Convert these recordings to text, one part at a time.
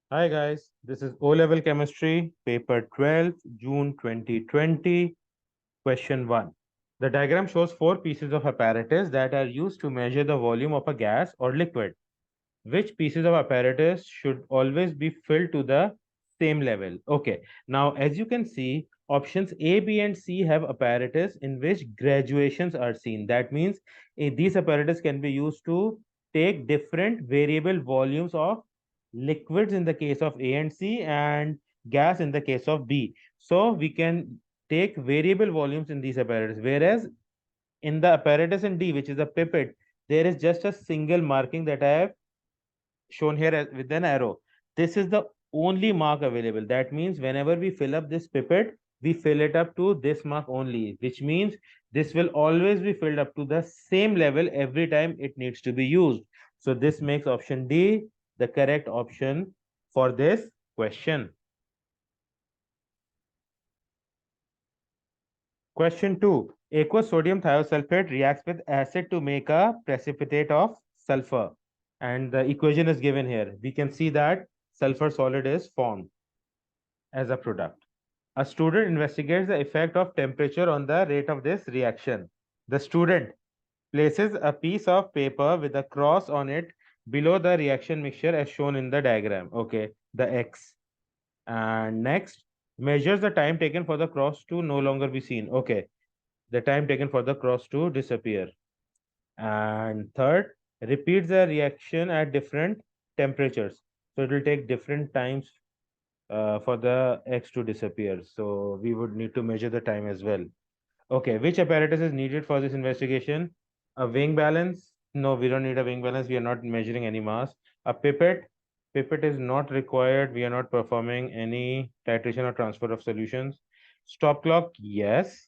Hi guys, this is O-level chemistry, paper 12, June 2020, question 1. The diagram shows four pieces of apparatus that are used to measure the volume of a gas or liquid. Which pieces of apparatus should always be filled to the same level? Okay, now as you can see, options A, B, and C have apparatus in which graduations are seen. That means these apparatus can be used to take different variable volumes of liquids in the case of A and C and gas in the case of B. So we can take variable volumes in these apparatus, whereas in the apparatus in D, which is a pipette, there is just a single marking that I have shown here with an arrow. This is the only mark available. That means whenever we fill up this pipette, we fill it up to this mark only, which means this will always be filled up to the same level every time it needs to be used. So this makes option D the correct option for this question. Question 2. Aqueous sodium thiosulfate reacts with acid to make a precipitate of sulfur. And the equation is given here. We can see that sulfur solid is formed as a product. A student investigates the effect of temperature on the rate of this reaction. The student places a piece of paper with a cross on it below the reaction mixture as shown in the diagram. Okay, the X. And next, measures the time taken for the cross to no longer be seen. Okay, the time taken for the cross to disappear. And third, repeats the reaction at different temperatures. So it will take different times for the X to disappear. So we would need to measure the time as well. Okay, which apparatus is needed for this investigation? A wing balance? No, we don't need a wing balance. We are not measuring any mass. A pipette? Pipette is not required. We are not performing any titration or transfer of solutions. Stop clock? Yes.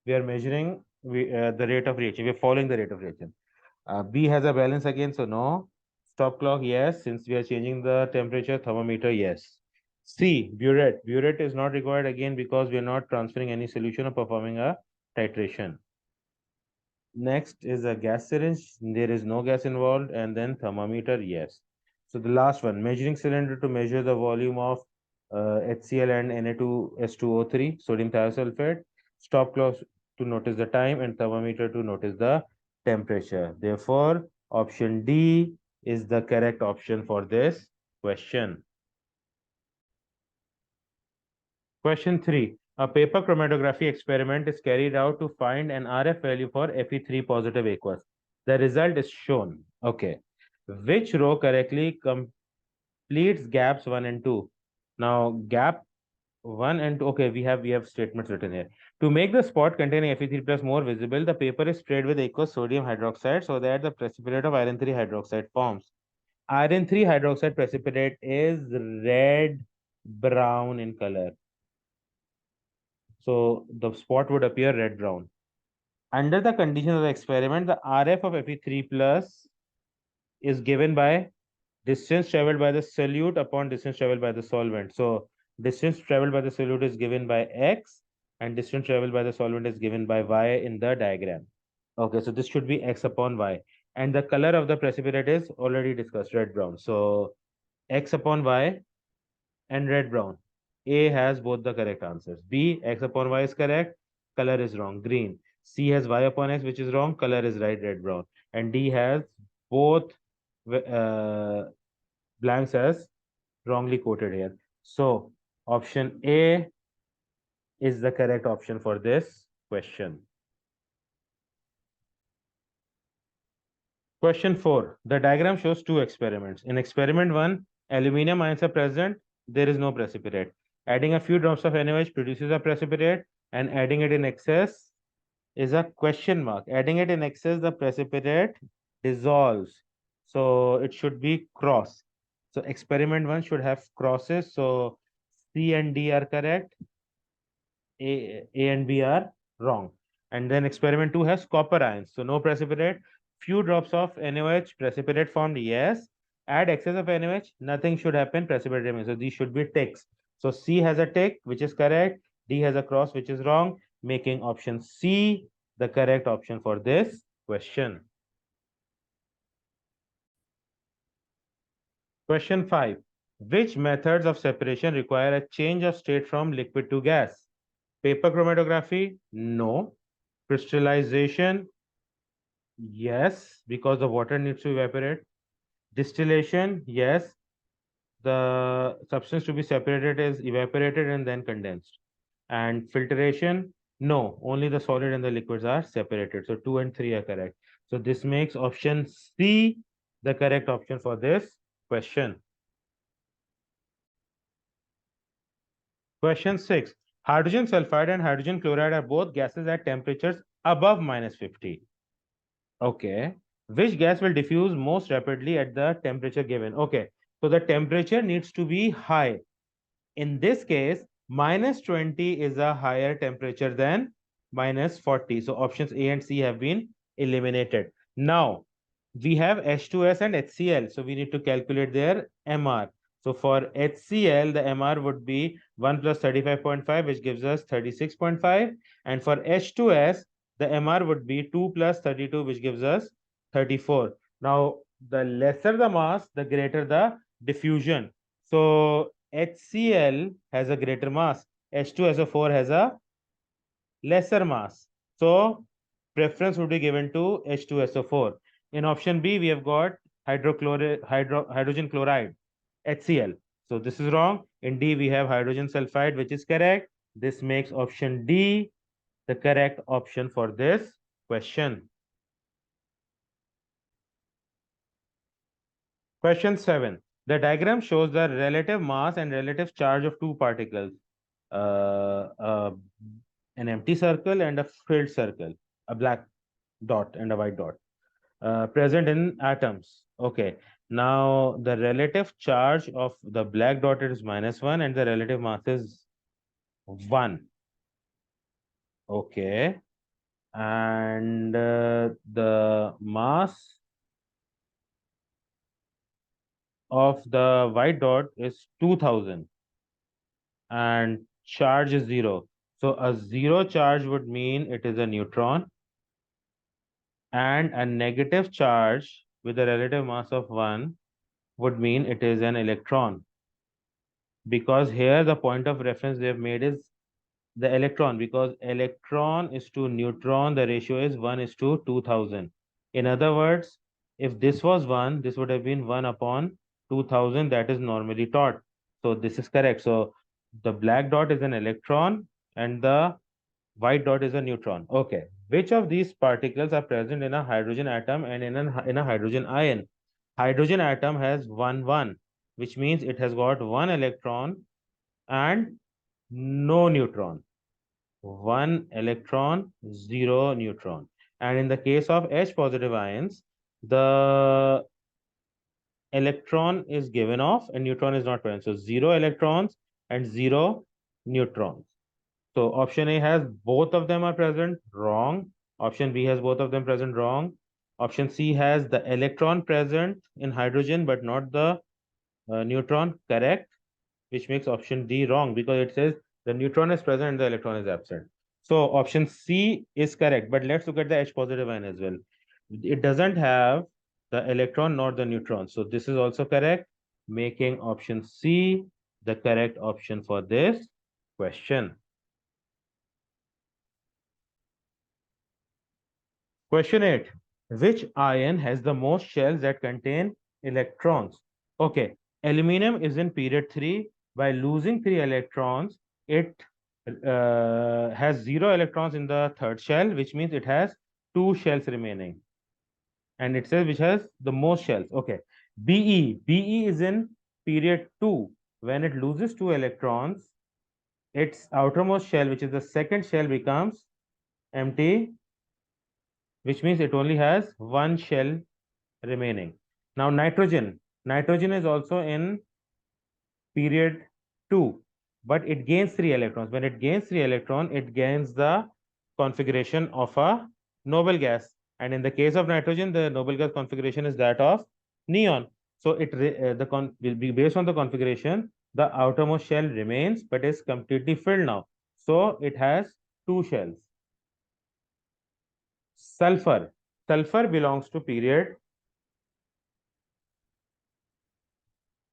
We are measuring the rate of reaction. We are following the rate of reaction. B has a balance again, so no. Stop clock, yes. Since we are changing the temperature, thermometer, yes. C, burette. Burette is not required again because we are not transferring any solution or performing a titration. Next is a gas syringe. There is no gas involved. And then thermometer, yes. So the last one, measuring cylinder to measure the volume of HCl and Na2S2O3, sodium thiosulfate. Stop clock to notice the time and thermometer to notice the temperature. Therefore, option D is the correct option for this question. Question 3. A paper chromatography experiment is carried out to find an RF value for Fe3 positive aqueous. The result is shown. Okay. Which row correctly completes gaps 1 and 2? Now, gap 1 and 2. Okay, we have statements written here. To make the spot containing Fe3 plus more visible, the paper is sprayed with aqueous sodium hydroxide so that the precipitate of iron 3 hydroxide forms. Iron 3 hydroxide precipitate is red brown in color. So the spot would appear red brown. Under the conditions of the experiment, the RF of Fe3 plus is given by distance traveled by the solute upon distance traveled by the solvent. So distance traveled by the solute is given by X and distance traveled by the solvent is given by Y in the diagram. Okay, so this should be X upon Y. And the color of the precipitate is already discussed, red brown. So X upon Y and red brown. A has both the correct answers. B, X upon Y is correct. Color is wrong, green. C has Y upon X, which is wrong. Color is right, red brown. And D has both uh, blanks as wrongly quoted here. So option A is the correct option for this question. Question 4. The diagram shows two experiments. In experiment 1, aluminum ions are present. There is no precipitate. Adding a few drops of NaOH produces a precipitate, and adding it in excess is a question mark. Adding it in excess, the precipitate dissolves. So it should be cross. So experiment 1 should have crosses. So C and D are correct. A and B are wrong. And then experiment 2 has copper ions. So no precipitate. Few drops of NaOH, precipitate formed. Yes. Add excess of NaOH. Nothing should happen. Precipitate remains. So these should be ticks. So C has a tick, which is correct. D has a cross, which is wrong, making option C the correct option for this question. Question 5. Which methods of separation require a change of state from liquid to gas? Paper chromatography? No. Crystallization? Yes, because the water needs to evaporate. Distillation? Yes, the substance to be separated is evaporated and then condensed. And filtration? No, only the solid and the liquids are separated. So 2 and 3 are correct. So this makes option C the correct option for this question. Question 6. Hydrogen sulfide and hydrogen chloride are both gases at temperatures above -50. Okay. Which gas will diffuse most rapidly at the temperature given? Okay. So the temperature needs to be high. In this case, -20 is a higher temperature than -40. So options A and C have been eliminated. Now, we have H2S and HCl. So we need to calculate their MR. So for HCl, the MR would be 1 plus 35.5, which gives us 36.5. And for H2S, the MR would be 2 plus 32, which gives us 34. Now, the lesser the mass, the greater the diffusion. So HCl has a greater mass. H2SO4 has a lesser mass. So preference would be given to H2SO4. In option B, we have got hydrogen chloride, HCl. So this is wrong. In D, we have hydrogen sulfide, which is correct. This makes option D the correct option for this question. Question 7. The diagram shows the relative mass and relative charge of two particles. Uh, uh, an empty circle and a filled circle, a black dot and a white dot, present in atoms. Okay. Now the relative charge of the black dot is -1 and the relative mass is 1. Okay. And the mass of the white dot is 2000 and charge is 0. So a 0 charge would mean it is a neutron, and a negative charge with a relative mass of 1 would mean it is an electron, because here the point of reference they have made is the electron, because electron is to neutron, the ratio is 1 is to 2000. In other words, if this was 1, this would have been 1 upon 2000, that is normally taught. So this is correct. So the black dot is an electron and the white dot is a neutron. Okay. Which of these particles are present in a hydrogen atom and in a hydrogen ion? Hydrogen atom has 1, 1, which means it has got 1 electron and no neutron. 1 electron, 0 neutron. And in the case of H positive ions, the electron is given off and neutron is not present. So 0 electrons and 0 neutrons. So option A has both of them are present, wrong. Option B has both of them present, wrong. Option C has the electron present in hydrogen but not the neutron, correct, which makes option D wrong because it says the neutron is present and the electron is absent. So option C is correct, but let's look at the H positive ion as well. It doesn't have the electron nor the neutron. So this is also correct, making option C the correct option for this question. Question 8. Which ion has the most shells that contain electrons? Okay, aluminum is in period 3. By losing 3 electrons, it has 0 electrons in the third shell, which means it has 2 shells remaining. And it says which has the most shells. Okay, Be is in period 2. When it loses 2 electrons, its outermost shell, which is the second shell, becomes empty, which means it only has 1 shell remaining. Now nitrogen is also in period 2, but it gains 3 electrons. When it gains 3 electrons, it gains the configuration of a noble gas, and in the case of nitrogen the noble gas configuration is that of neon. So will be based on the configuration, the outermost shell remains but is completely filled now, so it has 2 shells. Sulfur belongs to period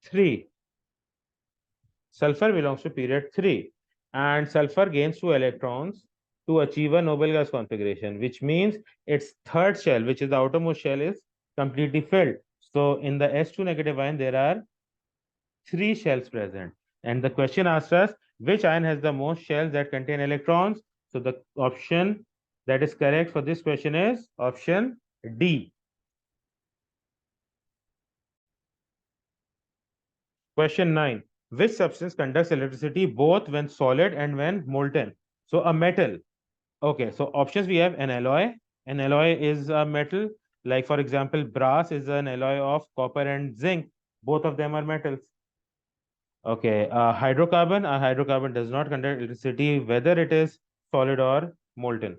3. Sulfur belongs to period 3, and sulfur gains 2 electrons to achieve a noble gas configuration, which means its third shell, which is the outermost shell, is completely filled. So in the S2 negative ion, there are 3 shells present. And the question asks us which ion has the most shells that contain electrons. So the option that is correct for this question is option D. Question 9. Which substance conducts electricity both when solid and when molten? So a metal. Okay, so options we have an alloy. An alloy is a metal. Like for example, brass is an alloy of copper and zinc. Both of them are metals. Okay, hydrocarbon. A hydrocarbon does not conduct electricity whether it is solid or molten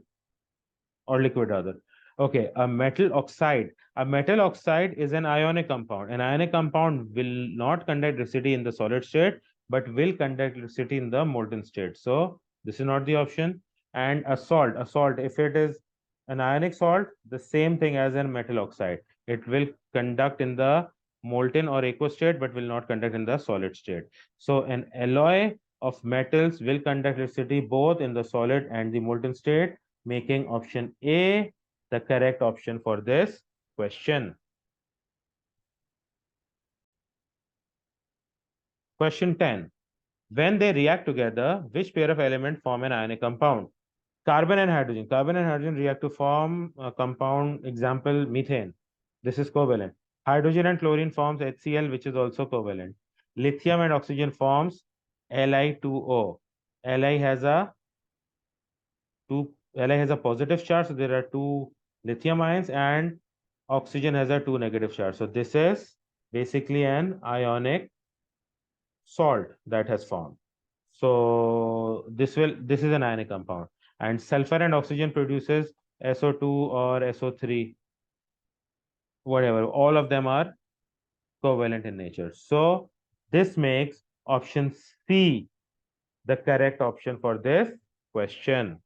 or liquid rather. Okay, a metal oxide. A metal oxide is an ionic compound. An ionic compound will not conduct electricity in the solid state, but will conduct electricity in the molten state. So this is not the option. And a salt, if it is an ionic salt, the same thing as a metal oxide. It will conduct in the molten or aqueous state, but will not conduct in the solid state. So an alloy of metals will conduct electricity both in the solid and the molten state, making option A the correct option for this question. Question 10. When they react together, which pair of elements form an ionic compound? Carbon and hydrogen. Carbon and hydrogen react to form a compound, example, methane. This is covalent. Hydrogen and chlorine forms HCl, which is also covalent. Lithium and oxygen forms Li2O. Li has a Li has a positive charge, so there are two lithium ions, and oxygen has a two negative charge. So this is basically an ionic salt that has formed. So this is an ionic compound. And sulfur and oxygen produces SO2 or SO3, whatever. All of them are covalent in nature. So this makes option C the correct option for this question.